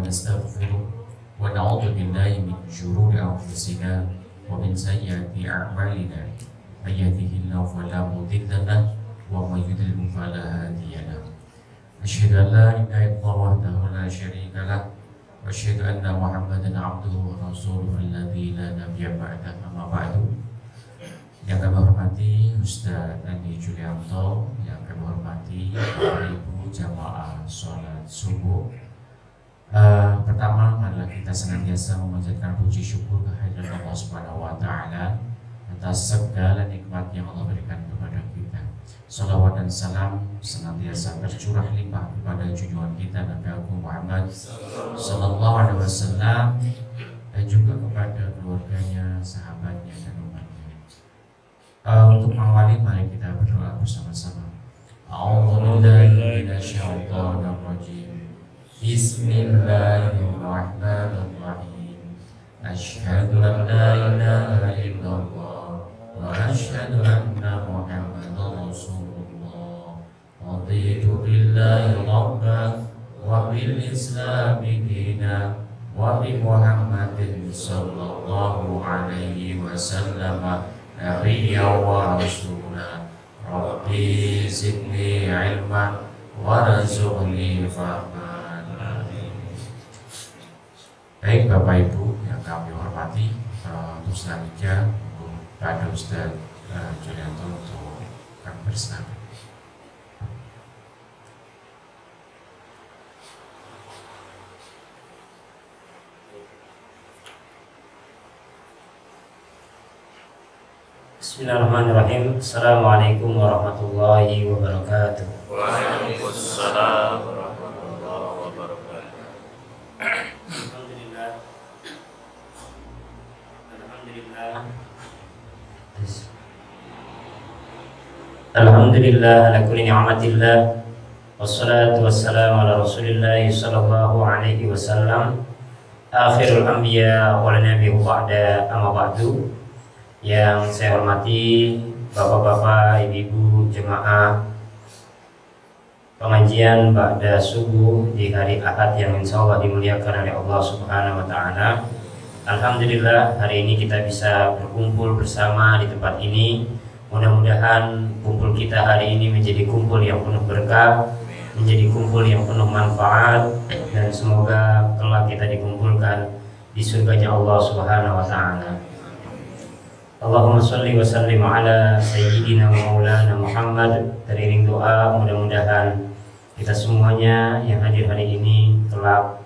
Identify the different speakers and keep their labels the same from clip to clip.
Speaker 1: ونستغفره ونعوذ بالله من شرور أنفسنا ومن سيئات أعمالنا من يهده الله فلا مضل له ومن يضلل فلا هادي له أشهد أن لا إله إلا الله وحده لا شريك له وأشهد أن محمدا عبده ورسوله الذي لا نبي بعده أما بعد. Yang kami hormati Ustaz Andi Julianto, yang kami hormati Bapak Ibu jamaah sholat subuh. Pertama, marilah kita senantiasa memanjatkan puji syukur kehadirat Allah Subhanahu wa Ta'ala atas segala nikmat yang Allah berikan kepada kita. Salawat dan salam senantiasa tercurah limpah kepada junjungan kita Nabi Agung Muhammad Sallallahu Alaihi Wasallam dan juga kepada keluarganya, sahabatnya dan umatnya. Untuk mengawali, mari kita berdoa bersama-sama. A'udzubillahi minasyaitonir rajim. Bismillahirrahmanirrahim. Asyhadu an la ilaha illallah wa asyhadu anna Muhammadar Rasulullah. Raditu billahi rabban wa bil islami dinan wa bi Muhammadin sallallahu alaihi wasallam nabiyya wa rasulah. Rabbi zidni ilman warzuqni fahman. Baik Bapak Ibu yang kami hormati, untuk selanjutnya pada Ustaz Julianto untuk kami bersama.
Speaker 2: Bismillahirrahmanirrahim. Assalamualaikum warahmatullahi wabarakatuh.
Speaker 3: Waalaikumsalam warahmatullahi wabarakatuh.
Speaker 2: Alhamdulillah. Alhamdulillah ala kulli ni'matillah. Wassalatu wassalamu ala Rasulillah sallallahu alaihi wasallam. Akhirul anbiya wal nabiyyu ba'da, amma ba'du. Yang saya hormati bapak-bapak, ibu-ibu jemaah pengajian ba'da subuh di hari Ahad yang insya Allah dimuliakan oleh Allah Subhanahu wa Ta'ala. Alhamdulillah, hari ini kita bisa berkumpul bersama di tempat ini. Mudah-mudahan kumpul kita hari ini menjadi kumpul yang penuh berkah, menjadi kumpul yang penuh manfaat, dan semoga kelak kita dikumpulkan di surganya Allah Subhanahu wa Ta'ala. Allahumma sholli wa sallim ala sayyidina wa maulana Muhammad. Teriring doa, mudah-mudahan kita semuanya yang hadir hari ini kelak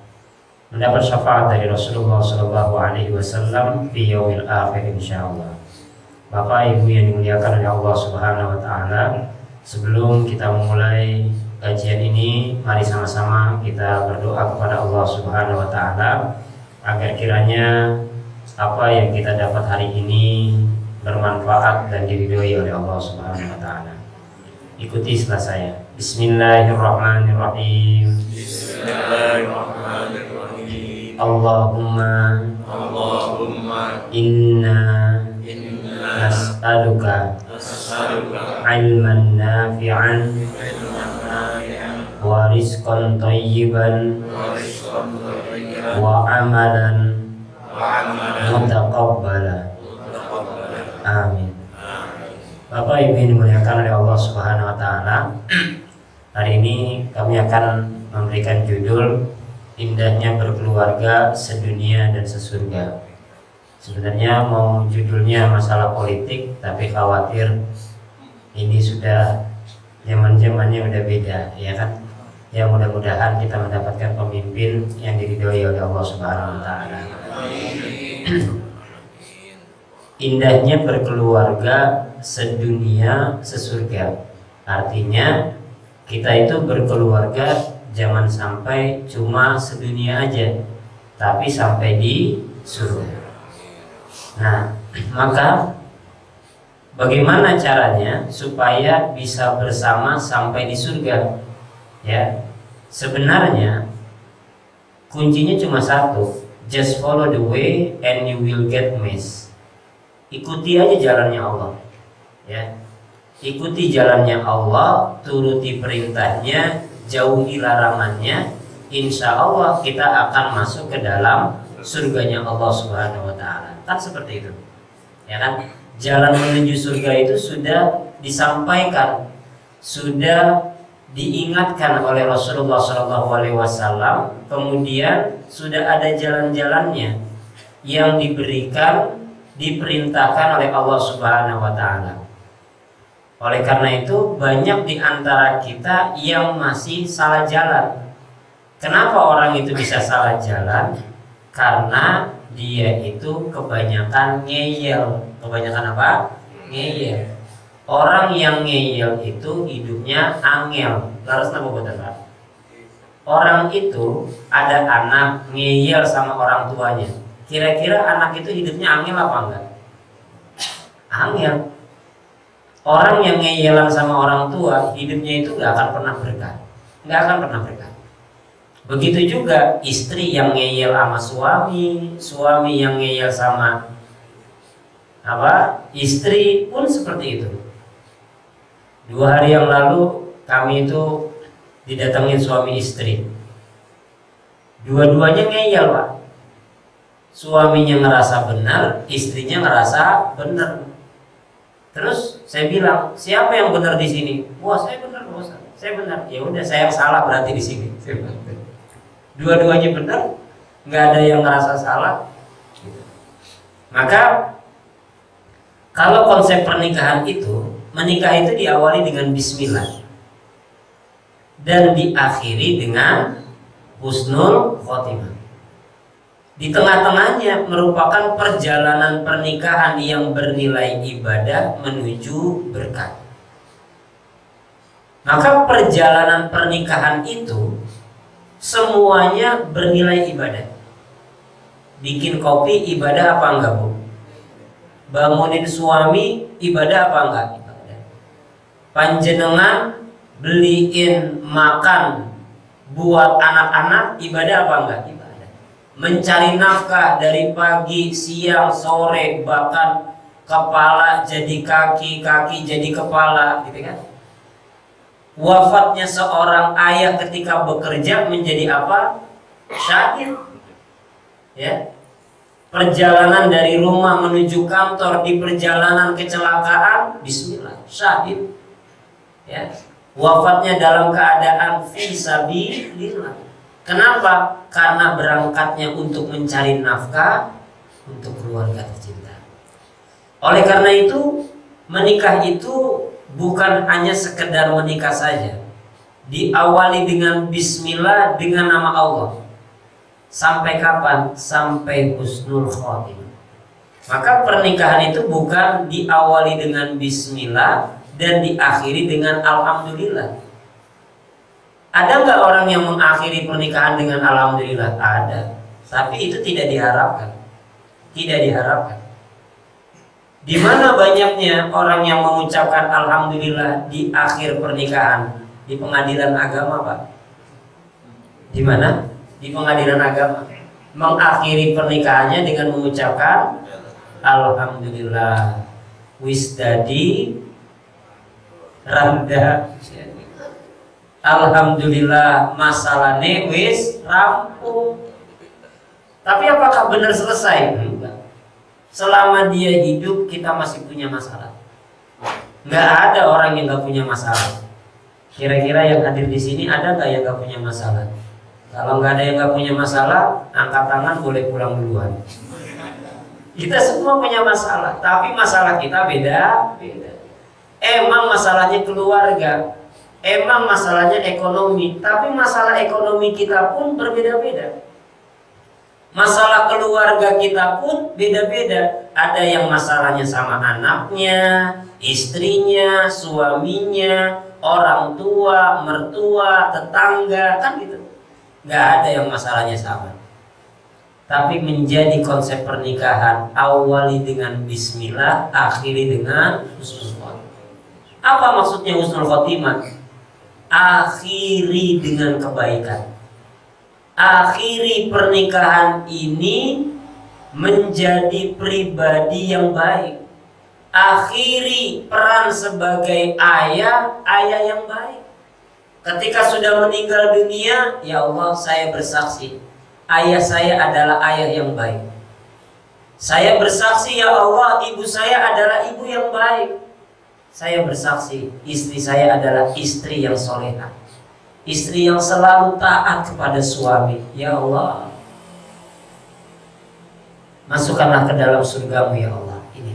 Speaker 2: mendapat syafaat dari Rasulullah sallallahu alaihi wasallam fi yaumil akhir insyaallah. Bapak Ibu yang dimuliakan oleh Allah Subhanahu wa Ta'ala, sebelum kita memulai kajian ini, mari sama-sama kita berdoa kepada Allah Subhanahu wa Ta'ala agar kiranya apa yang kita dapat hari ini bermanfaat dan diridhoi oleh Allah Subhanahu wa Ta'ala. Ikuti setelah saya. Bismillahirrahmanirrahim.
Speaker 3: Bismillahirrahmanirrahim.
Speaker 2: Allahumma inna nas'aluka ilman nafi'an wa rizqan thayyiban wa amalan mutaqabbala. Amin. Bapak Ibu yang dimuliakan oleh Allah Subhanahu wa Ta'ala, hari ini kami akan memberikan judul Indahnya Berkeluarga Sedunia dan Sesurga. Sebenarnya mau judulnya masalah politik, tapi khawatir ini sudah zaman-zamannya udah beda, ya kan? Ya, mudah-mudahan kita mendapatkan pemimpin yang diridhoi oleh Allah Subhanahu wa Ta'ala. Indahnya berkeluarga sedunia sesurga. Artinya kita itu berkeluarga jangan sampai cuma sedunia aja, tapi sampai di surga. Nah, maka bagaimana caranya supaya bisa bersama sampai di surga? Ya, sebenarnya kuncinya cuma satu, just follow the way and you will get missed. Ikuti aja jalannya Allah, ya. Ikuti jalannya Allah, turuti perintahnya, jauhi larangannya, insya Allah kita akan masuk ke dalam surganya Allah Subhanahu wa Ta'ala. Kan seperti itu, ya kan? Jalan menuju surga itu sudah disampaikan, sudah diingatkan oleh Rasulullah SAW. Kemudian sudah ada jalan-jalannya yang diberikan, diperintahkan oleh Allah Subhanahu wa Ta'ala. Oleh karena itu banyak di antara kita yang masih salah jalan. Kenapa orang itu bisa salah jalan? Karena dia itu kebanyakan ngeyel. Kebanyakan apa? Ngeyel. Orang yang ngeyel itu hidupnya angel. Laras napa boten, Pak? Orang itu ada anak ngeyel sama orang tuanya. Kira-kira anak itu hidupnya angel apa enggak? Angel. Orang yang ngeyelan sama orang tua, hidupnya itu nggak akan pernah berkah, nggak akan pernah berkah. Begitu juga istri yang ngeyel sama suami, suami yang ngeyel sama istri pun seperti itu. 2 hari yang lalu kami itu didatengin suami istri, dua-duanya ngeyel, Pak. Suaminya ngerasa benar, istrinya ngerasa benar. Terus saya bilang, siapa yang benar di sini? Wah, saya benar, bos. Saya benar. Ya udah, saya yang salah berarti di sini. Dua-duanya benar, nggak ada yang ngerasa salah. Maka kalau konsep pernikahan itu, menikah itu diawali dengan bismillah dan diakhiri dengan husnul khotimah. Di tengah-tengahnya merupakan perjalanan pernikahan yang bernilai ibadah menuju berkat. Maka perjalanan pernikahan itu semuanya bernilai ibadah. Bikin kopi ibadah apa enggak, Bu? Bangunin suami ibadah apa enggak? Ibadah. Panjenengan beliin makan buat anak-anak ibadah apa enggak? Ibadah. Mencari nafkah dari pagi, siang, sore, bahkan kepala jadi kaki, kaki jadi kepala, gitu kan? Wafatnya seorang ayah ketika bekerja menjadi apa? Syahid. Ya. Perjalanan dari rumah menuju kantor, di perjalanan kecelakaan, bismillah, syahid. Ya. Wafatnya dalam keadaan fi sabilillah. Kenapa? Karena berangkatnya untuk mencari nafkah untuk keluarga tercinta. Oleh karena itu, menikah itu bukan hanya sekedar menikah saja. Diawali dengan bismillah, dengan nama Allah. Sampai kapan? Sampai husnul khotimah. Maka pernikahan itu bukan diawali dengan bismillah dan diakhiri dengan alhamdulillah. Ada nggak orang yang mengakhiri pernikahan dengan alhamdulillah? Ada, tapi itu tidak diharapkan. Tidak diharapkan. Di mana banyaknya orang yang mengucapkan alhamdulillah di akhir pernikahan? Di pengadilan agama, Pak. Di mana? Di pengadilan agama. Mengakhiri pernikahannya dengan mengucapkan alhamdulillah. Wis dadi randa. Alhamdulillah masalahnya wis rampung. Tapi apakah benar selesai? Enggak. Selama dia hidup kita masih punya masalah. Nggak ada orang yang nggak punya masalah. Kira-kira yang hadir di sini ada nggak yang nggak punya masalah? Kalau nggak ada yang nggak punya masalah, angkat tangan, boleh pulang duluan. Kita semua punya masalah, tapi masalah kita beda. Emang masalahnya keluarga. Emang masalahnya ekonomi, tapi masalah ekonomi kita pun berbeda-beda. Masalah keluarga kita pun beda-beda. Ada yang masalahnya sama anaknya, istrinya, suaminya, orang tua, mertua, tetangga, kan gitu. Gak ada yang masalahnya sama. Tapi menjadi konsep pernikahan, awali dengan bismillah, akhiri dengan husnul khotimah. Apa maksudnya husnul khotimah? Akhiri dengan kebaikan. Akhiri pernikahan ini menjadi pribadi yang baik. Akhiri peran sebagai ayah yang baik. ketika sudah meninggal dunia, ya Allah, saya bersaksi, ayah saya adalah ayah yang baik. Saya bersaksi, ya Allah, ibu saya adalah ibu yang baik. Saya bersaksi, istri saya adalah istri yang solehah, istri yang selalu taat kepada suami. Ya Allah, masukkanlah ke dalam surgamu, ya Allah. Ini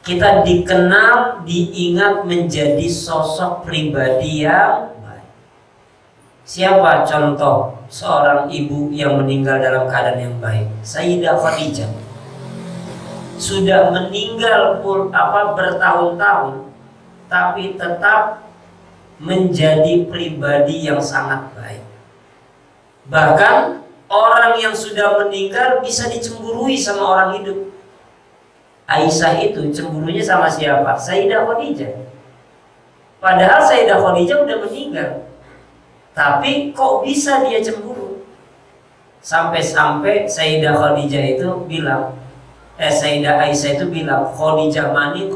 Speaker 2: kita dikenal, diingat menjadi sosok pribadi yang baik. Siapa contoh seorang ibu yang meninggal dalam keadaan yang baik? Sayyidah Khadijah. Sudah meninggal bertahun-tahun, tapi tetap menjadi pribadi yang sangat baik. Bahkan orang yang sudah meninggal bisa dicemburui sama orang hidup. Aisyah itu cemburunya sama siapa? Sayyidah Khadijah. Padahal Sayyidah Khadijah udah meninggal, tapi kok bisa dia cemburu? Sampai-sampai Sayyidah Khadijah itu bilang, Sayyidah Aisyah itu bilang, Khadijah mani.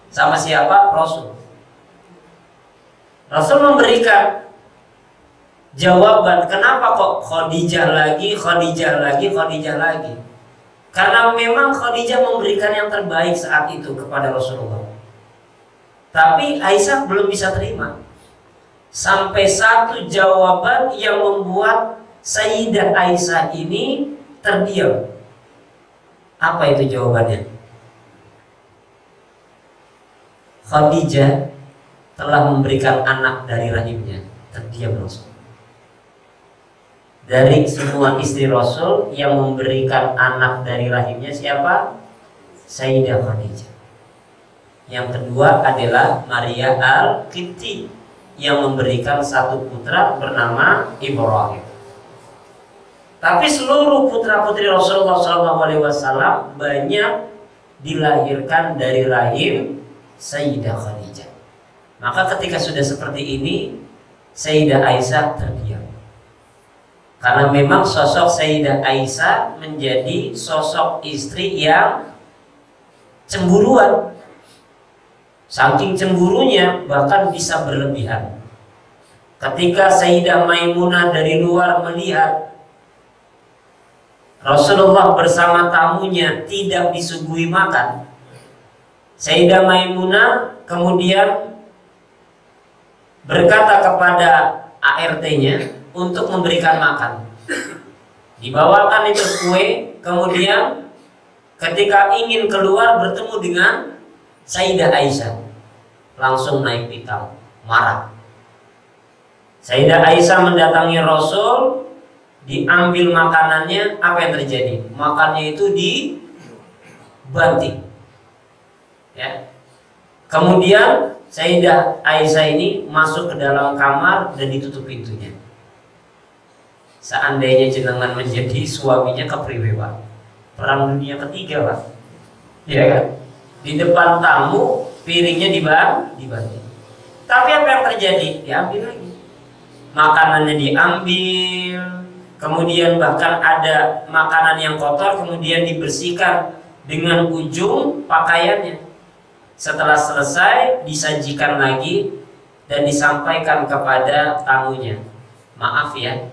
Speaker 2: Sama siapa? Rasul. Rasul memberikan jawaban, kenapa kok Khadijah lagi? Karena memang Khadijah memberikan yang terbaik saat itu kepada Rasulullah. Tapi Aisyah belum bisa terima. Sampai satu jawaban yang membuat Sayyidah Aisyah ini terdiam. Apa itu jawabannya? Khadijah telah memberikan anak dari rahimnya. Terdiam Rasul. Dari semua istri Rasul yang memberikan anak dari rahimnya siapa? Sayyidah Khadijah. Yang kedua adalah Maria Al-Qibti yang memberikan satu putra bernama Ibrahim. Tapi seluruh putra-putri Rasulullah SAW banyak dilahirkan dari rahim Sayyidah Khadijah. Maka ketika sudah seperti ini, Sayyidah Aisyah terdiam. Karena memang sosok Sayyidah Aisyah menjadi sosok istri yang cemburuan. Saking cemburunya bahkan bisa berlebihan. Ketika Sayyidah Maimunah dari luar melihat Rasulullah bersama tamunya tidak disuguhi makan, Sayyidah Maimunah kemudian berkata kepada ART-nya untuk memberikan makan. Dibawakan itu kue, kemudian ketika ingin keluar bertemu dengan Sayyidah Aisyah, langsung naik pitam, marah. Sayyidah Aisyah mendatangi Rasul, diambil makanannya, apa yang terjadi? Makannya itu dibanting. Ya. Kemudian Sayyidah Aisyah ini masuk ke dalam kamar dan ditutup pintunya. Seandainya jenengan menjadi suaminya, kepriwe Pak? Perang dunia ketiga Pak, ya kan? Di depan tamu piringnya dibanting. Tapi apa yang terjadi? Diambil lagi. Makanannya diambil. Kemudian bahkan ada makanan yang kotor kemudian dibersihkan dengan ujung pakaiannya. Setelah selesai disajikan lagi dan disampaikan kepada tamunya. Maaf ya,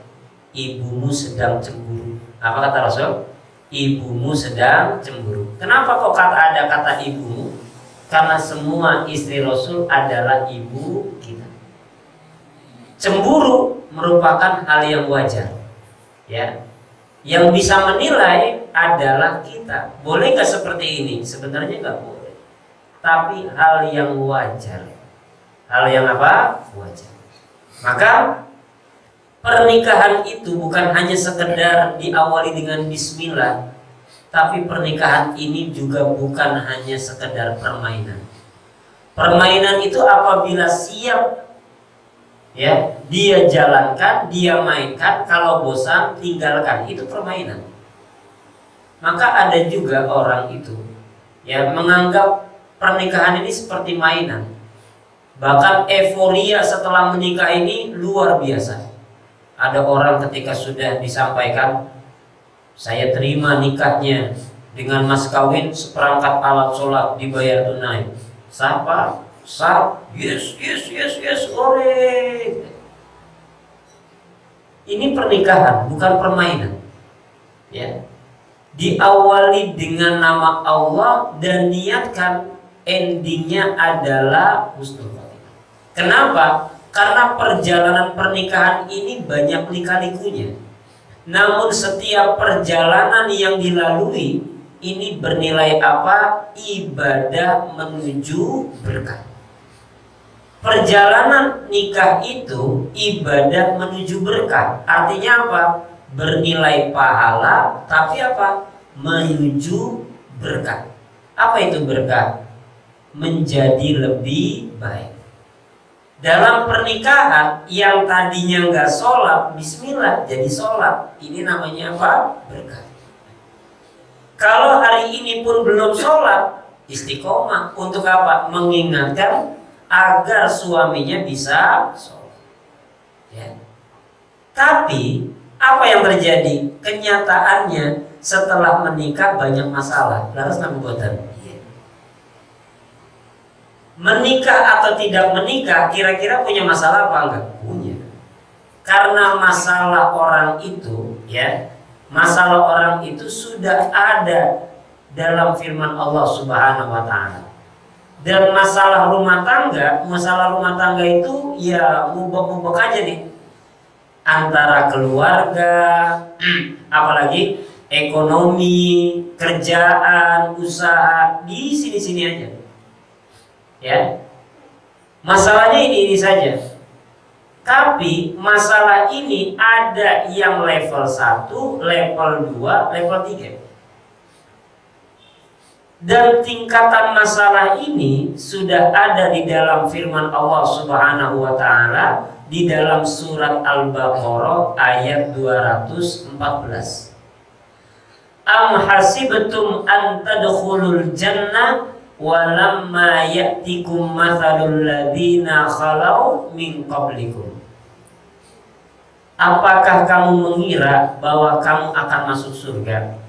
Speaker 2: ibumu sedang cemburu. Apa kata Rasul? Ibumu sedang cemburu. Kenapa kok ada kata ibumu? Karena semua istri Rasul adalah ibu kita. Cemburu merupakan hal yang wajar. Ya, yang bisa menilai adalah kita. Boleh nggak seperti ini? Sebenarnya nggak boleh. Tapi hal yang wajar. Hal yang apa? Wajar. Maka pernikahan itu bukan hanya sekedar diawali dengan bismillah, tapi pernikahan ini juga bukan hanya sekedar permainan. Permainan itu apabila siap, ya, dia jalankan, dia mainkan, kalau bosan tinggalkan, itu permainan. Maka ada juga orang itu yang menganggap pernikahan ini seperti mainan. Bahkan euforia setelah menikah ini luar biasa. Ada orang ketika sudah disampaikan, saya terima nikahnya dengan mas kawin seperangkat alat sholat dibayar tunai. Siapa? besar, yes, ore. Ini pernikahan, bukan permainan. Ya. Diawali dengan nama Allah dan niatkan endingnya adalah husnul khotimah. Kenapa? Karena perjalanan pernikahan ini banyak lika-likunya. Namun setiap perjalanan yang dilalui ini bernilai apa? Ibadah menuju berkah. Perjalanan nikah itu ibadah menuju berkah. Artinya apa? Bernilai pahala, tapi apa? Menuju berkah. Apa itu berkah? Menjadi lebih baik. Dalam pernikahan yang tadinya nggak sholat, bismillah jadi sholat. Ini namanya apa? Berkah. Kalau hari ini pun belum sholat, istiqomah. Untuk apa? Mengingatkan agar suaminya bisa sholat. Ya. Tapi apa yang terjadi? Kenyataannya setelah menikah banyak masalah. Laras namugotan. Menikah atau tidak menikah, kira-kira punya masalah apa enggak? Punya. Karena masalah orang itu, ya, masalah orang itu sudah ada dalam firman Allah Subhanahu wa taala. Dan masalah rumah tangga itu ya mubok-mubok aja nih. Antara keluarga, apalagi ekonomi, kerjaan, usaha, di sini-sini aja. Ya, masalahnya ini saja. Tapi masalah ini ada yang level 1, level 2, level 3. Dan tingkatan masalah ini sudah ada di dalam firman Allah Subhanahu wa taala di dalam surat Al-Baqarah ayat 214. Am hasibtum an tadkhulul jannah walamma ya'tikum mathalul ladzina khalau min qablikum. Apakah kamu mengira bahwa kamu akan masuk surga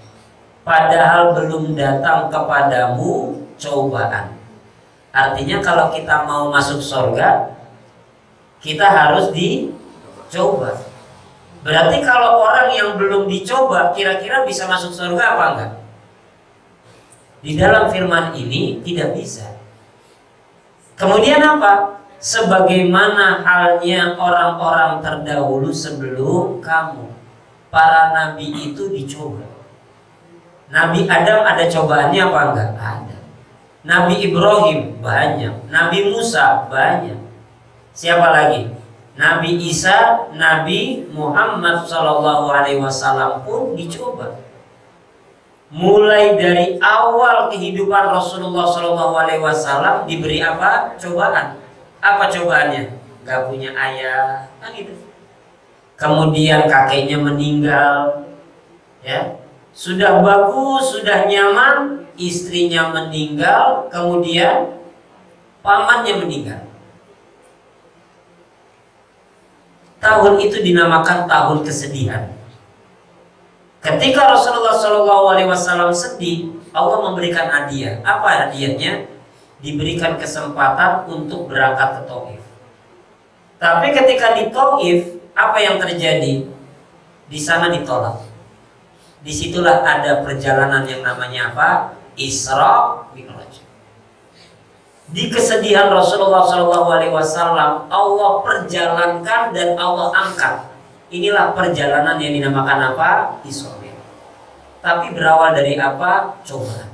Speaker 2: padahal belum datang kepadamu cobaan? Artinya kalau kita mau masuk surga kita harus dicoba. Berarti kalau orang yang belum dicoba kira-kira bisa masuk surga apa enggak? Di dalam firman ini tidak bisa. Kemudian apa? Sebagaimana halnya orang-orang terdahulu sebelum kamu, para nabi itu dicoba. Nabi Adam ada cobaannya apa enggak? Ada. Nabi Ibrahim banyak, Nabi Musa banyak. Siapa lagi? Nabi Isa, Nabi Muhammad SAW pun dicoba. Mulai dari awal kehidupan Rasulullah SAW diberi apa? Cobaan. Apa cobaannya? Gak punya ayah, kan gitu. Kemudian kakeknya meninggal, ya. Sudah bagus, sudah nyaman, istrinya meninggal, kemudian pamannya meninggal. Tahun itu dinamakan tahun kesedihan. Ketika Rasulullah SAW sedih, Allah memberikan hadiah. Apa hadiahnya? Diberikan kesempatan untuk berangkat ke Taif. Tapi ketika di Taif, apa yang terjadi? Di sana ditolak. Disitulah ada perjalanan yang namanya apa? Isra Mi'raj. Di kesedihan Rasulullah SAW, Allah perjalankan dan Allah angkat. Inilah perjalanan yang dinamakan apa? Isra. Tapi berawal dari apa? Cobaan.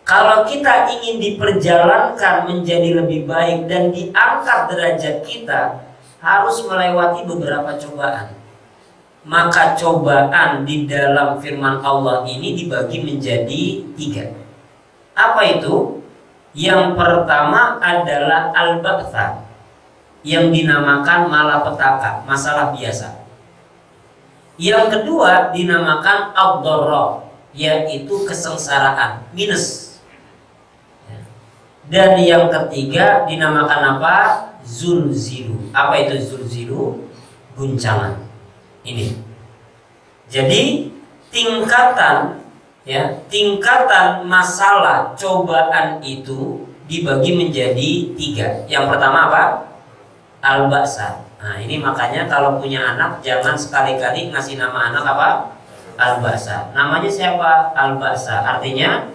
Speaker 2: Kalau kita ingin diperjalankan menjadi lebih baik dan diangkat derajat kita, harus melewati beberapa cobaan. Maka cobaan di dalam firman Allah ini dibagi menjadi 3. Apa itu? Yang pertama adalah al-ba'tha, yang dinamakan malapetaka, masalah biasa. Yang kedua dinamakan ad-dharra, yaitu kesengsaraan, minus. Dan yang ketiga dinamakan apa? Zulzilu. Apa itu zulzilu? Guncangan. Ini. Jadi tingkatan, ya, tingkatan masalah cobaan itu dibagi menjadi 3. Yang pertama apa? Al-Ba'sa. Nah ini makanya kalau punya anak jangan sekali-kali ngasih nama anak apa? Al-Ba'sa. Namanya siapa? Al-Ba'sa. Artinya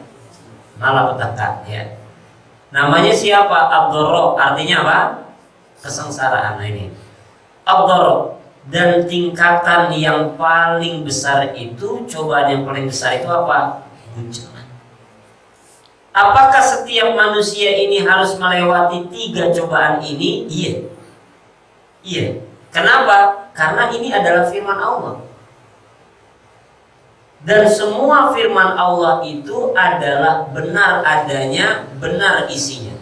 Speaker 2: malapetaka ya. Namanya siapa? Ad-Dharra. Artinya apa? Kesengsaraan. Nah ini Ad-Dharra. Dan tingkatan yang paling besar itu, cobaan yang paling besar itu apa? Guncangan. Apakah setiap manusia ini harus melewati 3 cobaan ini? Iya. Iya. Kenapa? Karena ini adalah firman Allah. Dan semua firman Allah itu adalah benar adanya, benar isinya.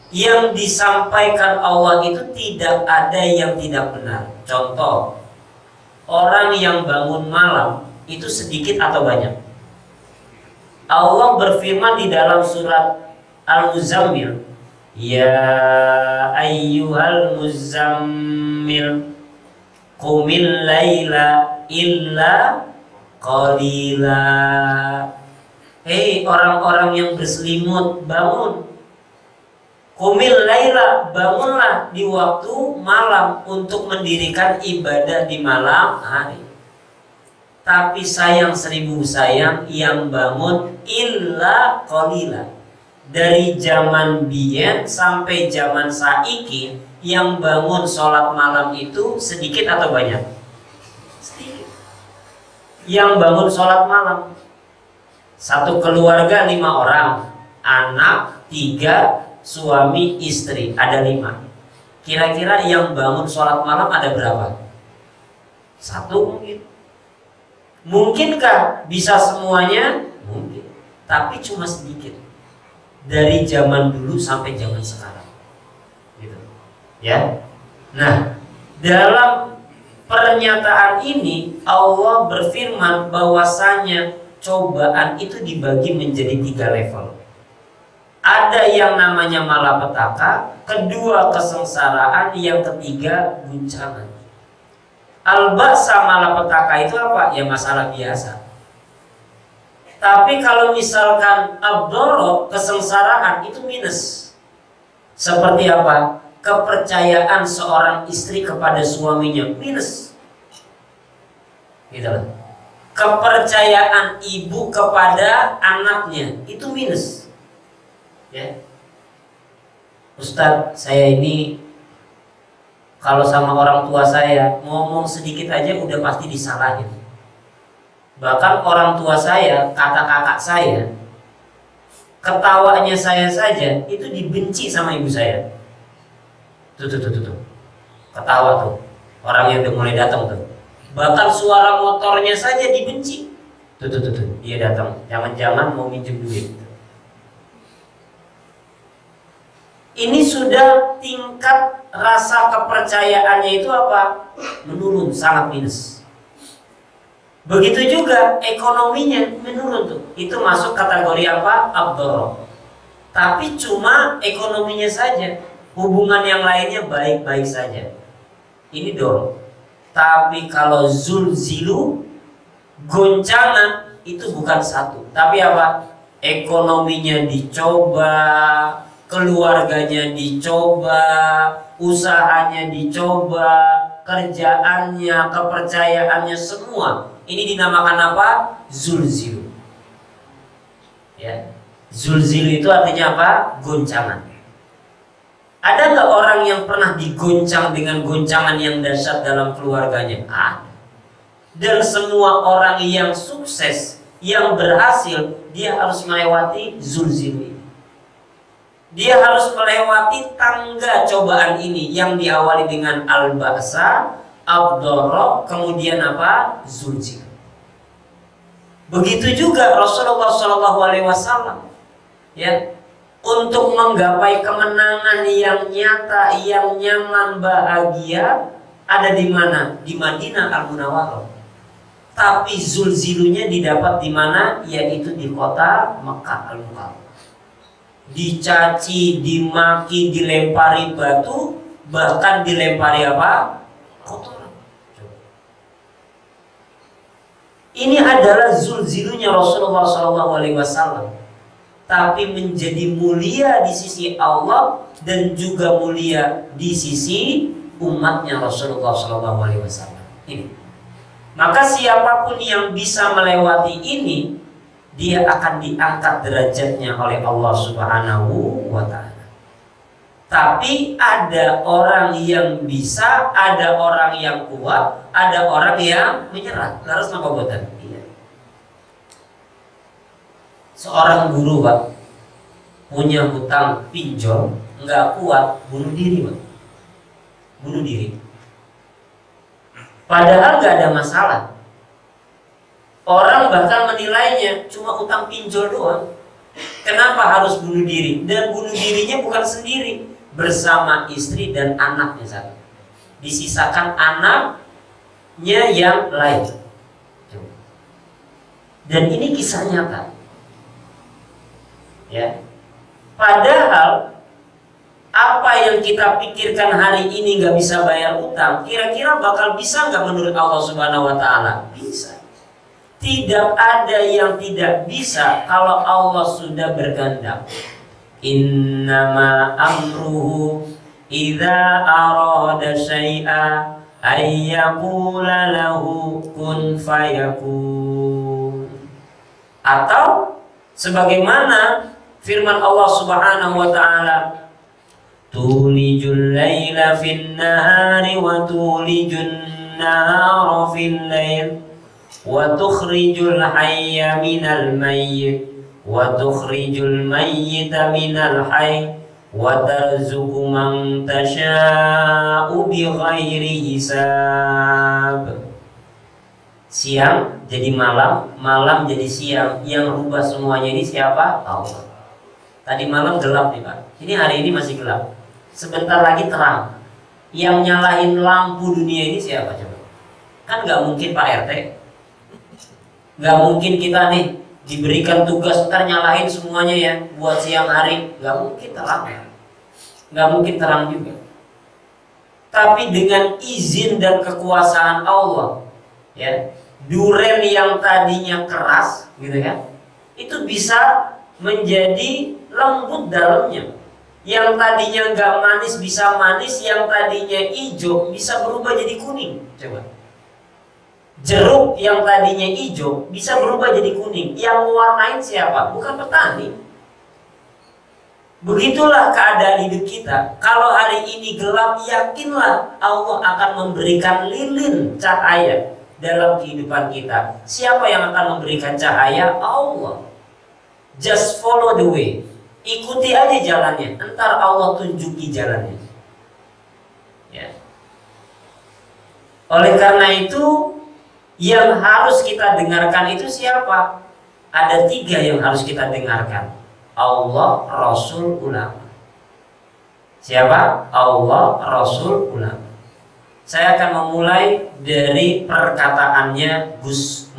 Speaker 2: Yang disampaikan Allah itu tidak ada yang tidak benar. Contoh, orang yang bangun malam itu sedikit atau banyak? Allah berfirman di dalam surat Al-Muzammil, ya ayyuhal muzammil qumil laila illa qalila. Hei orang-orang yang berselimut, bangun. Qumil laila, bangunlah di waktu malam untuk mendirikan ibadah di malam hari. Tapi sayang 1000 sayang yang bangun illa qalila. Dari zaman biyen sampai zaman saiki yang bangun sholat malam itu sedikit atau banyak? Sedikit. Yang bangun sholat malam, satu keluarga 5 orang, anak 3, suami istri ada 5. Kira-kira yang bangun sholat malam ada berapa? 1 mungkin. Mungkinkah bisa semuanya? Mungkin. Tapi cuma sedikit. Dari zaman dulu sampai zaman sekarang. Gitu. Ya. Nah, dalam pernyataan ini Allah berfirman bahwasanya cobaan itu dibagi menjadi 3 level. Ada yang namanya malapetaka, kedua kesengsaraan, yang ketiga guncangan. Al-Ba'sa malapetaka itu apa? Ya masalah biasa. Tapi kalau misalkan Ad-Dharra kesengsaraan itu minus. Seperti apa? Kepercayaan seorang istri kepada suaminya minus. Gitu loh. Kepercayaan ibu kepada anaknya itu minus. Ya, Ustadz, saya ini kalau sama orang tua saya ngomong sedikit aja udah pasti disalahin. Bahkan orang tua saya, kata kakak saya, ketawanya saya saja itu dibenci sama ibu saya. Tuh. Ketawa tuh, orang yang udah mulai datang tuh. Bahkan suara motornya saja dibenci. Tuh, dia datang. Jangan-jangan mau minjem duit. Ini sudah tingkat rasa kepercayaannya itu apa? Menurun, sangat minus. Begitu juga ekonominya menurun tuh. Itu masuk kategori apa? Ad-Dharra. Tapi cuma ekonominya saja. Hubungan yang lainnya baik-baik saja. Ini dorong. Tapi kalau zulzilu, goncangan, itu bukan satu. Tapi apa? Ekonominya dicoba, keluarganya dicoba, usahanya dicoba, kerjaannya, kepercayaannya, semua. Ini dinamakan apa? Zulzilu. Ya. Zulzilu itu artinya apa? Goncangan. Ada nggak orang yang pernah digoncang dengan goncangan yang dahsyat dalam keluarganya? Ada. Dan semua orang yang sukses, yang berhasil, dia harus melewati zulzilu ini. Dia harus melewati tangga cobaan ini yang diawali dengan al-ba'sa, ad-dharra, kemudian apa? Zulzil. Begitu juga Rasulullah SAW, ya, untuk menggapai kemenangan yang nyata, yang nyaman, bahagia, ada di mana? Di Madinah Al-Munawwarah. Tapi zulzilunya didapat di mana? Yaitu di kota Mekah Al-Mukarramah. Dicaci, dimaki, dilempari batu, bahkan dilempari apa? Kotoran. Ini adalah zulzilunya Rasulullah SAW. tapi menjadi mulia di sisi Allah dan juga mulia di sisi umatnya Rasulullah SAW. Ini. Maka siapapun yang bisa melewati ini, dia akan diangkat derajatnya oleh Allah Subhanahu wa Ta'ala. Tapi ada orang yang bisa, ada orang yang kuat, ada orang yang menyerah. Harus apa buatan? Iya. Seorang guru, Pak, punya hutang pinjol, nggak kuat, bunuh diri, Pak. Bunuh diri. Padahal nggak ada masalah. Orang bahkan menilainya cuma hutang pinjol doang. Kenapa harus bunuh diri? Dan bunuh dirinya bukan sendiri, bersama istri dan anaknya satu. Disisakan anaknya yang lain. Dan ini kisah nyata. Ya. Padahal apa yang kita pikirkan hari ini nggak bisa bayar utang, kira-kira bakal bisa nggak menurut Allah Subhanahu wa Ta'ala? Bisa. Tidak ada yang tidak bisa kalau Allah sudah berkehendak. Innama amruhu idza arada syai'a ayyaqula lahu kun fayakun. Atau sebagaimana firman Allah Subhanahu wa Ta'ala, tulijul laila fin nahari wa tulijun nahara fil lail wa tukhrijul hayya minal mayyit wa tukhrijul mayyita minal hayy wa tarzuqu man tasha'u bighairi hisab. Siang jadi malam, malam jadi siang. Yang rubah semuanya ini siapa? Allah. Tadi malam gelap nih, Pak. Ini hari ini masih gelap. Sebentar lagi terang. Yang nyalain lampu dunia ini siapa coba? Kan nggak mungkin Pak RT. Nggak mungkin kita nih diberikan tugas ntar nyalain semuanya ya buat siang hari. Nggak mungkin terang. Nggak mungkin terang juga. Tapi dengan izin dan kekuasaan Allah, ya, duren yang tadinya keras, gitu kan, itu bisa menjadi lembut dalamnya. Yang tadinya nggak manis bisa manis, yang tadinya hijau bisa berubah jadi kuning. Coba. Jeruk yang tadinya hijau bisa berubah jadi kuning. Yang mewarnain siapa? Bukan petani. Begitulah keadaan hidup kita. Kalau hari ini gelap, yakinlah Allah akan memberikan lilin cahaya dalam kehidupan kita. Siapa yang akan memberikan cahaya? Allah. Just follow the way. Ikuti aja jalannya, entar Allah tunjuki jalannya. Ya. Oleh karena itu, yang harus kita dengarkan itu siapa? Ada 3 yang harus kita dengarkan. Allah, Rasul, ulama. Siapa? Allah, Rasul, ulama. Saya akan memulai dari perkataannya Gus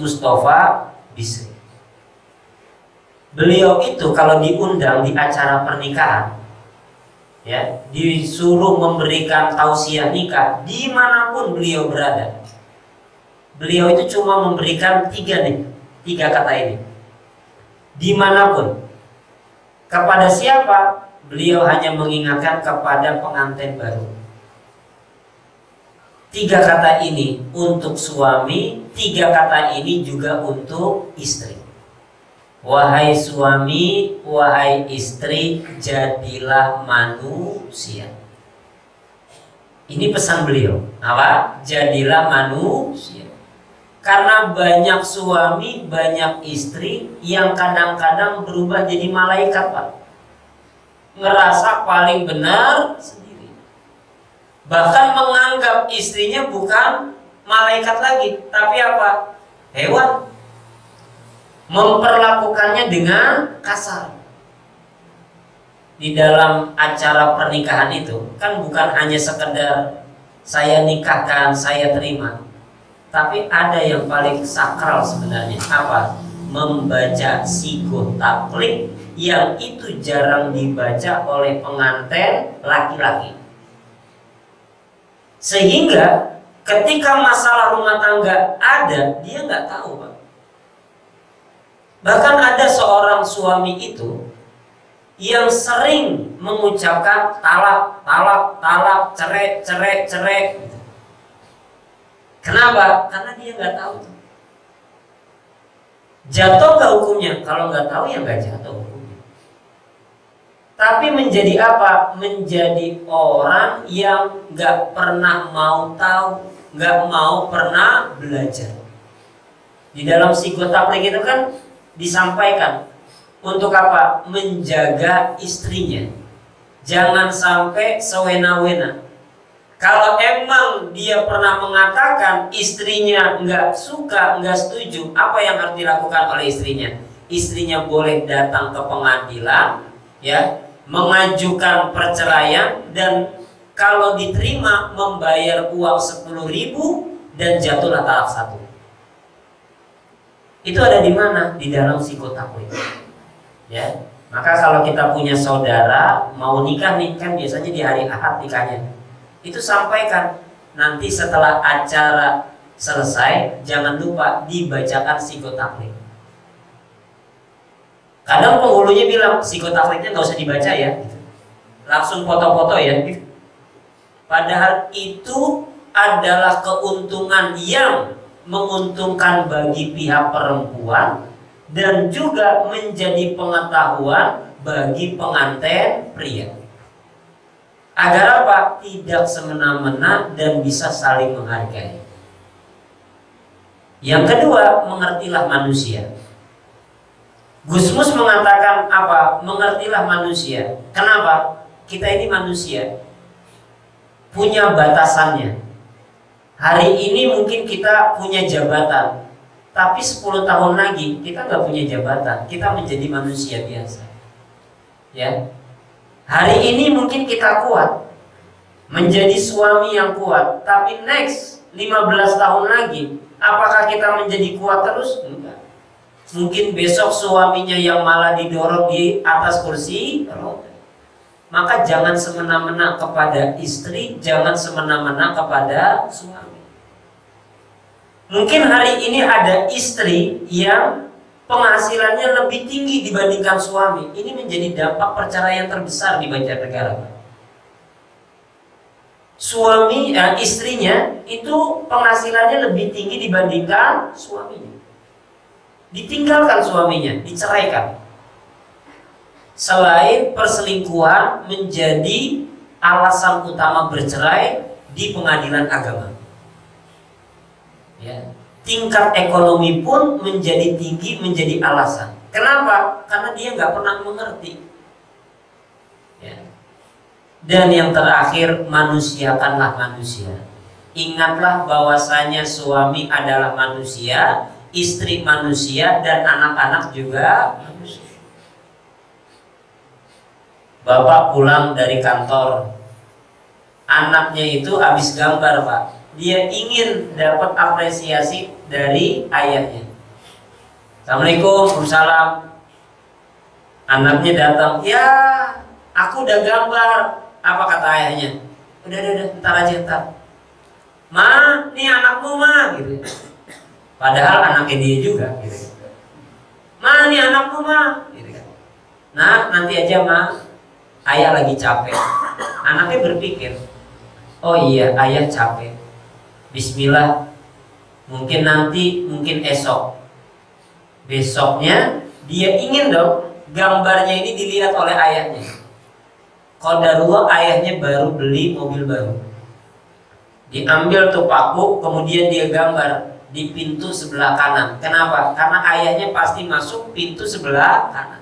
Speaker 2: Mustafa Bisri. Beliau itu kalau diundang di acara pernikahan, ya, disuruh memberikan tausiah nikah dimanapun beliau berada, beliau itu cuma memberikan 3 kata ini. Dimanapun. Kepada siapa? Beliau hanya mengingatkan kepada pengantin baru. 3 kata ini untuk suami, 3 kata ini juga untuk istri. Wahai suami, wahai istri, jadilah manusia. Ini pesan beliau. Apa? Jadilah manusia. Karena banyak suami, banyak istri yang kadang-kadang berubah jadi malaikat, Pak. Ngerasa paling benar sendiri. Bahkan menganggap istrinya bukan malaikat lagi, tapi apa? Hewan. Memperlakukannya dengan kasar. Di dalam acara pernikahan itu kan bukan hanya sekedar saya nikahkan, saya terima, tapi ada yang paling sakral sebenarnya. Apa? Membaca sigo taklik, yang itu jarang dibaca oleh pengantin laki-laki. Sehingga ketika masalah rumah tangga ada, dia nggak tahu, Pak. Bahkan ada seorang suami itu yang sering mengucapkan talak, talak, talak, cerai, cerai, cerai. Kenapa? Karena dia nggak tahu. Jatuh nggak hukumnya? Kalau nggak tahu ya nggak jatuh hukumnya. Tapi menjadi apa? Menjadi orang yang nggak pernah mau tahu, nggak mau pernah belajar. Di dalam psikotaklik itu kan disampaikan untuk apa? Menjaga istrinya. Jangan sampai sewena-wena. Kalau emang dia pernah mengatakan istrinya nggak suka, nggak setuju, apa yang harus dilakukan oleh istrinya? Istrinya boleh datang ke pengadilan, ya, mengajukan perceraian, dan kalau diterima membayar uang 10.000 dan jatuhlah talak 1. Itu ada di mana? Di dalam psikotaklik. Ya, maka kalau kita punya saudara mau nikah nih, kan biasanya di hari Ahad nikahnya. Itu sampaikan nanti setelah acara selesai, jangan lupa dibacakan psikotaklik. Kadang penghulunya bilang psikotakliknya nggak usah dibaca ya, langsung foto-foto ya. Padahal itu adalah keuntungan yang menguntungkan bagi pihak perempuan dan juga menjadi pengetahuan bagi pengantin pria. Agar apa? Tidak semena-mena dan bisa saling menghargai. Yang kedua, mengertilah manusia. Gusmus mengatakan apa? Mengertilah manusia. Kenapa? Kita ini manusia, punya batasannya. Hari ini mungkin kita punya jabatan, tapi 10 tahun lagi kita nggak punya jabatan. Kita menjadi manusia biasa. Ya. Hari ini mungkin kita kuat, menjadi suami yang kuat, tapi next 15 tahun lagi, apakah kita menjadi kuat terus? Enggak. Mungkin besok suaminya yang malah didorong di atas kursi roda. Maka jangan semena-mena kepada istri, jangan semena-mena kepada suami. Mungkin hari ini ada istri yang penghasilannya lebih tinggi dibandingkan suami. Ini menjadi dampak perceraian terbesar di Banjarnegara. Istrinya itu penghasilannya lebih tinggi dibandingkan suaminya. Ditinggalkan suaminya, diceraikan. Selain perselingkuhan menjadi alasan utama bercerai di pengadilan agama. Ya. Tingkat ekonomi pun menjadi tinggi, menjadi alasan. Kenapa? Karena dia nggak pernah mengerti. Ya. Dan yang terakhir, manusiakanlah manusia. Ingatlah bahwasanya suami adalah manusia, istri manusia, dan anak-anak juga manusia. Bapak pulang dari kantor, anaknya itu habis gambar, Pak. Dia ingin dapat apresiasi dari ayahnya. Assalamualaikum, waalaikumsalam. Anaknya datang, ya aku udah gambar. Apa kata ayahnya? Udah, ntar aja, ntar. Ma, nih anakmu, ma, gitu. Padahal anaknya dia juga, gitu. Ma, nih anakmu, ma, gitu kan. Nah, nanti aja, ma. Ayah lagi capek. Anaknya berpikir, oh iya, ayah capek. Bismillah, mungkin nanti, mungkin esok. Besoknya dia ingin dong gambarnya ini dilihat oleh ayahnya. Qadarullah, ayahnya baru beli mobil baru. Diambil tuh paku, kemudian dia gambar di pintu sebelah kanan. Kenapa? Karena ayahnya pasti masuk pintu sebelah kanan.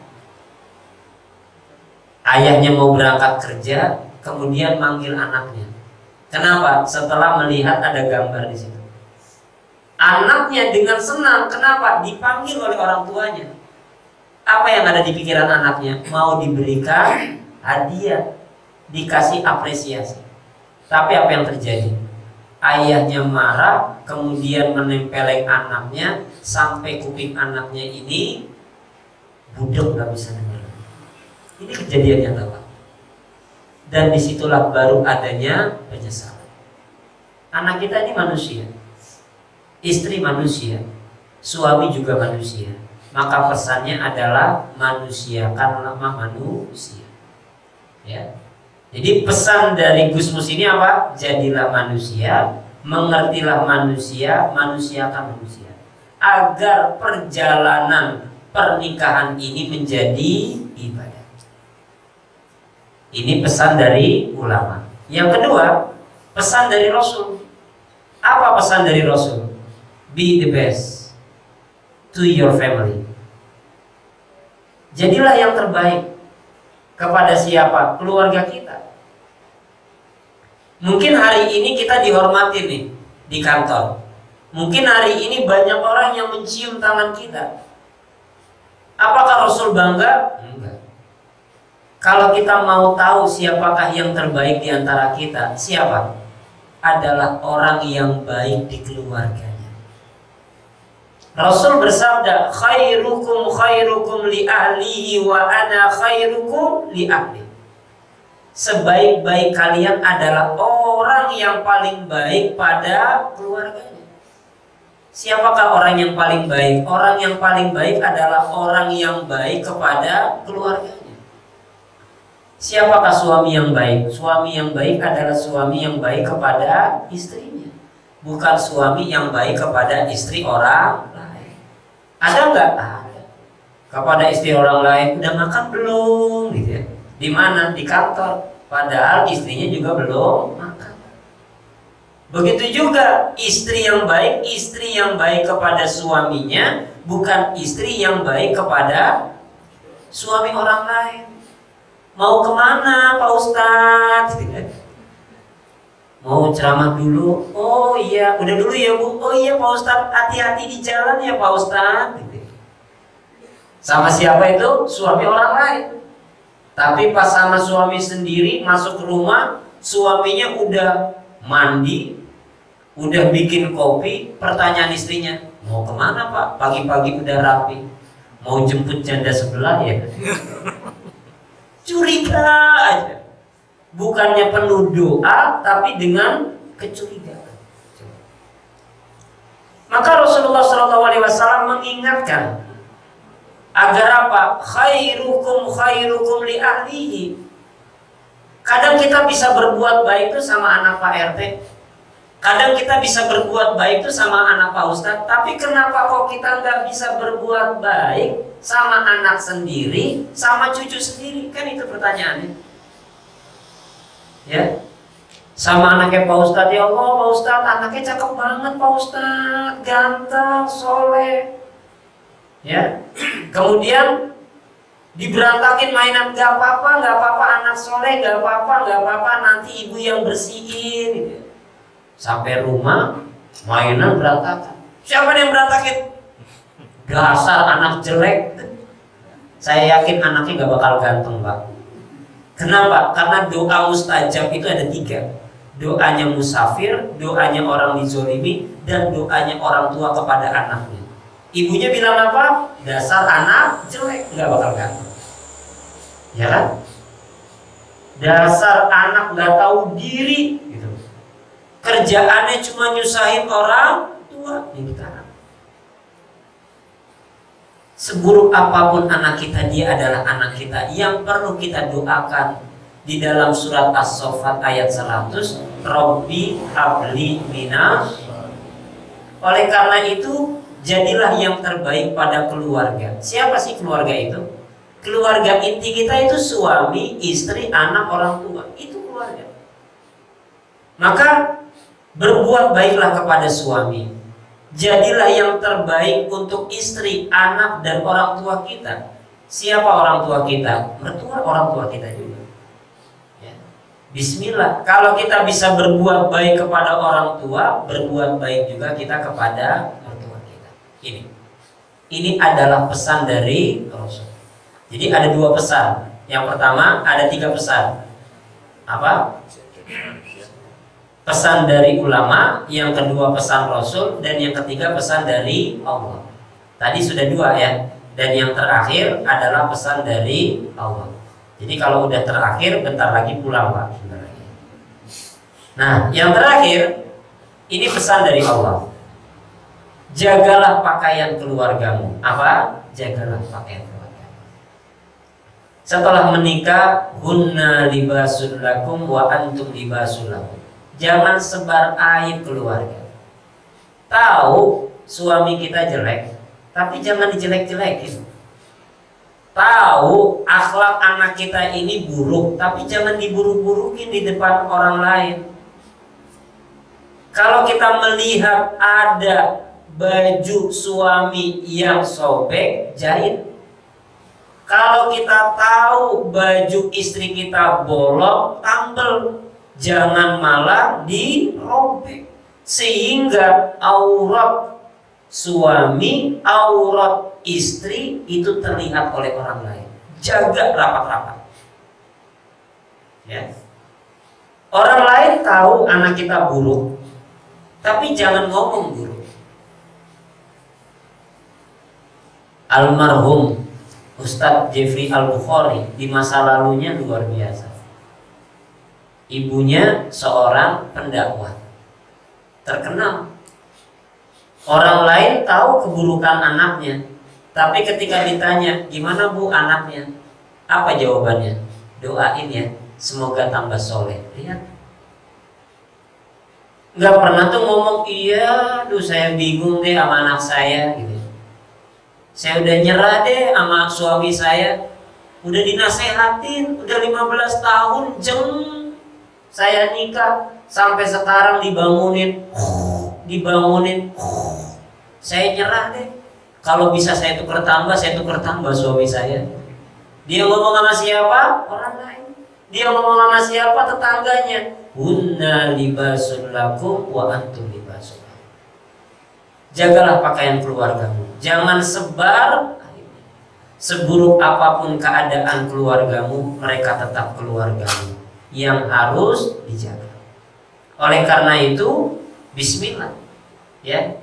Speaker 2: Ayahnya mau berangkat kerja, kemudian manggil anaknya. Kenapa? Setelah melihat ada gambar di situ. Anaknya dengan senang. Kenapa? Dipanggil oleh orang tuanya. Apa yang ada di pikiran anaknya? Mau diberikan hadiah, dikasih apresiasi. Tapi apa yang terjadi? Ayahnya marah, kemudian menempeleng anaknya sampai kuping anaknya ini budek, gak bisa dengar. Ini kejadian yang nyata. Dan disitulah baru adanya penyesalan. Anak kita ini manusia, istri manusia, suami juga manusia. maka pesannya adalah manusiakanlah manusia. Ya. Jadi pesan dari Gus Mus ini apa? Jadilah manusia, mengertilah manusia, manusiakan manusia. Agar perjalanan pernikahan ini menjadi ibadah. Ini pesan dari ulama. Yang kedua, pesan dari Rasul. Apa pesan dari Rasul? Be the best to your family. Jadilah yang terbaik kepada siapa? Keluarga kita. Mungkin hari ini kita dihormati nih di kantor. Mungkin hari ini banyak orang yang mencium tangan kita. Apakah Rasul bangga? Enggak. Kalau kita mau tahu siapakah yang terbaik di antara kita, siapa? Adalah orang yang baik di keluarganya. Rasul bersabda, khairukum khairukum li ahlihi wa ana khairukum li ahli. Sebaik-baik kalian adalah orang yang paling baik pada keluarganya. Siapakah orang yang paling baik? Orang yang paling baik adalah orang yang baik kepada keluarganya. Siapakah suami yang baik? Suami yang baik adalah suami yang baik kepada istrinya, bukan suami yang baik kepada istri orang lain. Ada nggak? Ada. Kepada istri orang lain, udah makan belum? Gitu ya. Di mana? Di kantor. Padahal istrinya juga belum makan. Begitu juga istri yang baik kepada suaminya, bukan istri yang baik kepada suami orang lain. Mau kemana Pak Ustadz? Mau ceramah dulu? Oh iya, udah dulu ya Bu. Oh iya Pak Ustadz, hati-hati di jalan ya Pak Ustadz. Sama siapa itu? Suami orang lain. Tapi pas sama suami sendiri masuk ke rumah, suaminya udah mandi, udah bikin kopi. Pertanyaan istrinya, mau kemana Pak? Pagi-pagi udah rapi. Mau jemput janda sebelah ya? Curiga aja. Bukannya penuh doa, tapi dengan kecurigaan. Maka Rasulullah SAW mengingatkan agar apa? Khairukum khairukum li ahlihi. Kadang kita bisa berbuat baik itu sama anak Pak RT. Kadang kita bisa berbuat baik itu sama anak Pak Ustadz. Tapi kenapa kok kita nggak bisa berbuat baik sama anak sendiri, sama cucu sendiri? Kan itu pertanyaannya. Ya, sama anaknya Pak Ustadz, ya Allah Pak Ustadz, anaknya cakep banget Pak Ustadz, ganteng, soleh. Ya, kemudian diberantakin mainan, nggak apa-apa anak soleh, nggak apa-apa nanti ibu yang bersihin. Gitu. Sampai rumah mainan berantakan. Siapa yang berantakin? Dasar anak jelek. Saya yakin anaknya gak bakal ganteng Pak. Kenapa? Karena doa mustajab itu ada 3. Doanya musafir, doanya orang dizolimi, dan doanya orang tua kepada anaknya. Ibunya bilang apa? Dasar anak jelek, gak bakal ganteng. Ya kan? Dasar anak gak tahu diri gitu. Kerjaannya cuma nyusahin orang tua. Seburuk apapun anak kita, dia adalah anak kita yang perlu kita doakan. Di dalam surat As-Saffat ayat 100, Rabbi habli minas. Oleh karena itu, jadilah yang terbaik pada keluarga. Siapa sih keluarga itu? Keluarga inti kita itu suami, istri, anak, orang tua. Itu keluarga. Maka berbuat baiklah kepada suami. Jadilah yang terbaik untuk istri, anak, dan orang tua kita. Siapa orang tua kita? Mertua orang tua kita juga. Ya. Bismillah. Kalau kita bisa berbuat baik kepada orang tua, berbuat baik juga kita kepada mertua kita. Ini adalah pesan dari Rasul. Jadi ada 2 pesan. Yang pertama ada 3 pesan. Apa? Pesan dari ulama, yang kedua pesan Rasul, dan yang ketiga pesan dari Allah. Tadi sudah 2 ya. Dan yang terakhir adalah pesan dari Allah. Jadi kalau udah terakhir, bentar lagi pulang Pak. Bentar lagi. Nah, yang terakhir ini pesan dari Allah. Jagalah pakaian keluargamu. Apa? Jagalah pakaian keluargamu. Setelah menikah, hunna libasul lakum wa antum libasul lakum. Jangan sebar aib keluarga. Tahu suami kita jelek, tapi jangan dijelek-jelekin. Tahu akhlak anak kita ini buruk, tapi jangan diburuk-burukin di depan orang lain. Kalau kita melihat ada baju suami yang sobek, jahit. Kalau kita tahu baju istri kita bolong, tambel. Jangan malah dirobek. Sehingga aurat suami, aurat istri itu terlihat oleh orang lain. Jaga rapat-rapat. Ya. Orang lain tahu anak kita buruk, tapi jangan ngomong buruk. Almarhum Ustadz Jeffrey Al-Bukhari di masa lalunya luar biasa. Ibunya seorang pendakwah terkenal. Orang lain tahu keburukan anaknya, tapi ketika ditanya, gimana bu anaknya? Apa jawabannya? Doain ya, semoga tambah soleh. Lihat, nggak pernah tuh ngomong, iya, duh saya bingung deh sama anak saya gitu. Saya udah nyerah deh sama suami saya. Udah dinasehatin, udah 15 tahun jeng saya nikah, sampai sekarang dibangunin. Saya nyerah deh. Kalau bisa saya tukar tambah suami saya. Dia ngomong sama siapa? Orang lain. Dia ngomong sama siapa? Tetangganya. Hunna libasul lakum wa antum libasul lakum. Jagalah pakaian keluargamu. Jangan sebar. Seburuk apapun keadaan keluargamu, mereka tetap keluargamu yang harus dijaga. Oleh karena itu, bismillah, ya.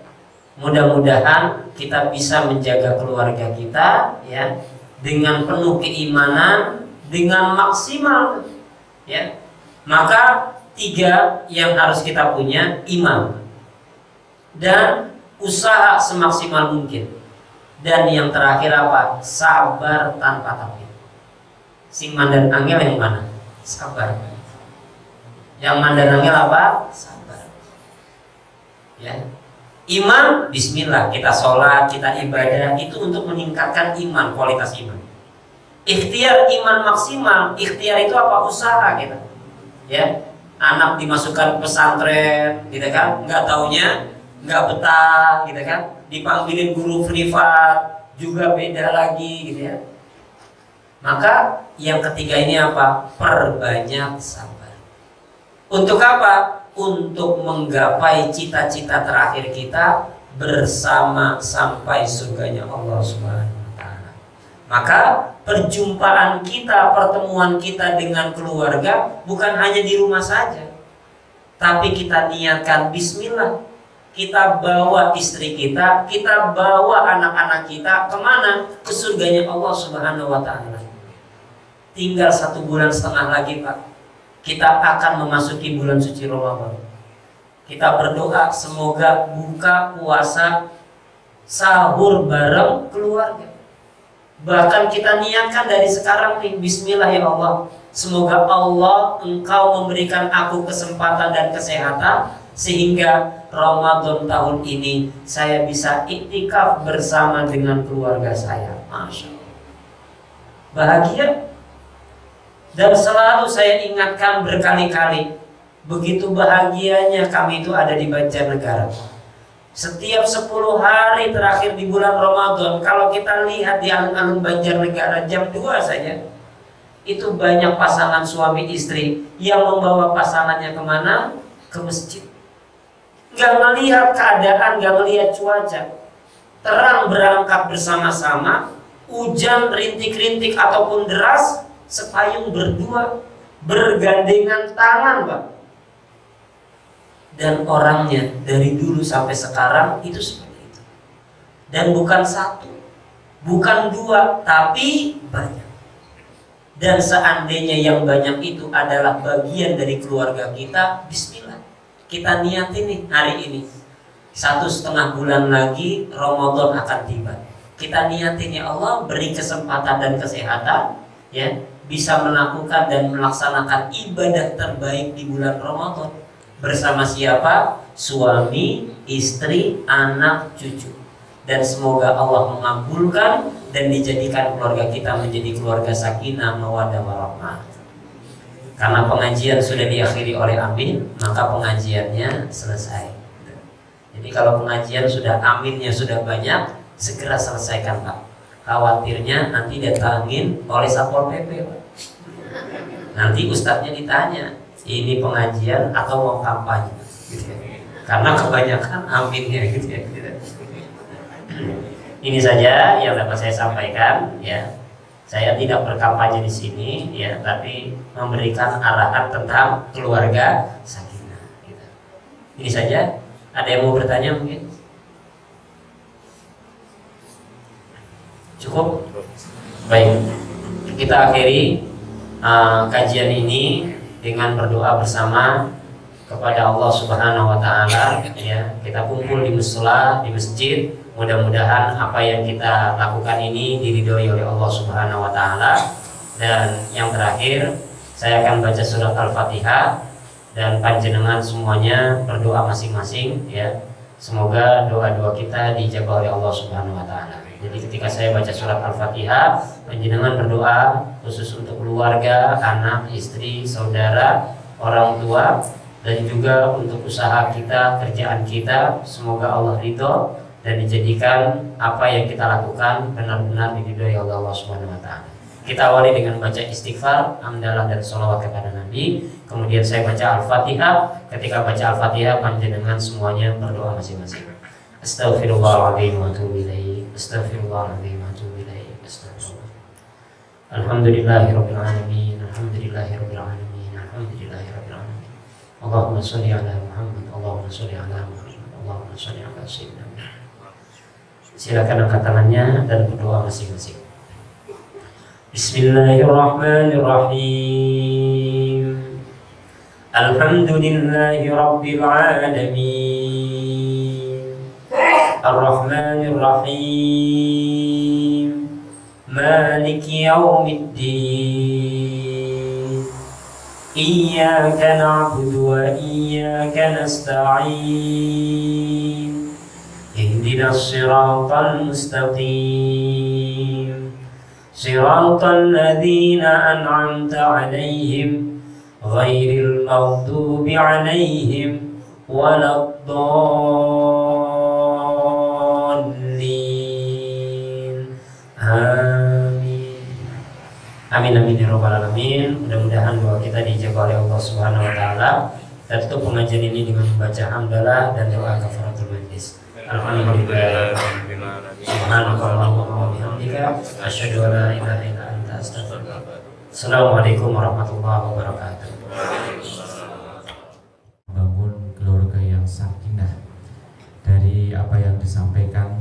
Speaker 2: Mudah-mudahan kita bisa menjaga keluarga kita, ya, dengan penuh keimanan, dengan maksimal, ya. Maka 3 yang harus kita punya, iman dan usaha semaksimal mungkin. Dan yang terakhir apa? Sabar tanpa tapi. Sing mandan angel yang mana? Sabar. Yang mandan angel apa? Sabar. Ya. Iman, bismillah, kita sholat, kita ibadah, itu untuk meningkatkan iman, kualitas iman. Ikhtiar iman maksimal, ikhtiar itu apa? Usaha kita. Ya. Anak dimasukkan pesantren, gitu kan? Nggak taunya, nggak betah, gitu kan? Dipanggilin guru privat juga beda lagi, gitu ya. Maka yang ketiga ini apa? Perbanyak sabar. Untuk apa? Untuk menggapai cita-cita terakhir kita bersama sampai surganya Allah Subhanahu wa taala. Maka perjumpaan kita, pertemuan kita dengan keluarga bukan hanya di rumah saja. Tapi kita niatkan bismillah. Kita bawa istri kita bawa anak-anak kita kemana? Ke surganya Allah Subhanahu wa ta'ala. Tinggal 1,5 bulan lagi Pak, kita akan memasuki bulan suci Ramadan. Kita berdoa semoga buka puasa sahur bareng keluarga. Bahkan kita niatkan dari sekarang nih, bismillah ya Allah, semoga Allah Engkau memberikan aku kesempatan dan kesehatan sehingga Ramadan tahun ini saya bisa iktikaf bersama dengan keluarga saya. Masya Allah, bahagia. Dan selalu saya ingatkan berkali-kali, begitu bahagianya kami itu ada di Banjarnegara. Setiap 10 hari terakhir di bulan Ramadan, kalau kita lihat di alun-alun Banjarnegara jam 2 saja, itu banyak pasangan suami istri yang membawa pasangannya kemana? Ke masjid. Gak melihat keadaan, gak melihat cuaca, terang berangkat bersama-sama, hujan rintik-rintik ataupun deras, sepayung berdua, bergandengan tangan Pak. Dan orangnya dari dulu sampai sekarang itu seperti itu. Dan bukan 1, bukan 2, tapi banyak. Dan seandainya yang banyak itu adalah bagian dari keluarga kita, bismillah, kita niatin nih hari ini. 1,5 bulan lagi Ramadan akan tiba. Kita niatin, ya Allah, beri kesempatan dan kesehatan, ya, bisa melakukan dan melaksanakan ibadah terbaik di bulan Ramadan. Bersama siapa? Suami, istri, anak, cucu. Dan semoga Allah mengabulkan dan dijadikan keluarga kita menjadi keluarga sakinah, mawaddah, warahmah. Karena pengajian sudah diakhiri oleh amin, maka pengajiannya selesai. Jadi kalau pengajian sudah aminnya sudah banyak, segera selesaikan, Pak. Khawatirnya nanti datangin oleh Satpol PP, Pak. Nanti ustadznya ditanya, ini pengajian atau mau kampanye, gitu ya. Karena kebanyakan aminnya, gitu ya. Ini saja yang dapat saya sampaikan, ya. Saya tidak berkampanye di sini, ya, tapi memberikan arahan tentang keluarga sakinah, gitu. Ini saja. Ada yang mau bertanya mungkin? Cukup? Baik. Kita akhiri kajian ini dengan berdoa bersama kepada Allah Subhanahu wa taala, ya. Kita kumpul di mushola, di masjid. Mudah-mudahan apa yang kita lakukan ini diridhoi oleh Allah Subhanahu wa taala. Dan yang terakhir, saya akan baca surat Al-Fatihah dan panjenengan semuanya berdoa masing-masing, ya. Semoga doa-doa kita dijabah oleh Allah Subhanahu wa taala. Jadi ketika saya baca surat Al-Fatihah, panjenengan berdoa khusus untuk keluarga, anak, istri, saudara, orang tua, dan juga untuk usaha kita, kerjaan kita. Semoga Allah ridho dan dijadikan apa yang kita lakukan benar-benar diridhoi oleh Allah Subhanahu wa taala. Kita awali dengan baca istighfar, hamdalah dan sholawat kepada Nabi. Kemudian saya baca Al-Fatihah. Ketika baca Al-Fatihah, panjenengan semuanya berdoa masing-masing. Astaghfirullahaladzim wa atubu ilaih. Astaghfirullahaladzim wa atubu ilaih. Astaghfirullah. Alhamdulillahirabbil alamin. Alhamdulillahirabbil alamin. Alhamdulillahirabbil alamin. Allahumma shalli ala Muhammad. Allahumma shalli ala Muhammad. Allahumma shalli ala sayyidina Muhammad. Silakan angkat tangannya dan berdoa masing-masing. Bismillahirrahmanirrahim. Alhamdulillahi rabbil alamin. Ar-Rahmanir-Rahim. Maliki yaumiddin. Iyyaka na'budu wa iyyaka nasta'in. Ihdinas siratal mustaqim. Siratal ladzina an'amta 'alaihim ghairil maghdubi 'alaihim waladdallin. Amin. Amin amin ya rabbal alamin. Mudah-mudahan doa kita dijabah oleh Allah Subhanahu wa taala. Kita tutup pengajian ini dengan membaca hamdalah dan doa kafaratul majlis. Alhamdulillah. Subhanakallahumma wa bihamdika asyhadu an la ilaha illa anta astaghfiruka. Assalamualaikum warahmatullahi wabarakatuh.
Speaker 1: Bangun keluarga yang sakinah. Dari apa yang disampaikan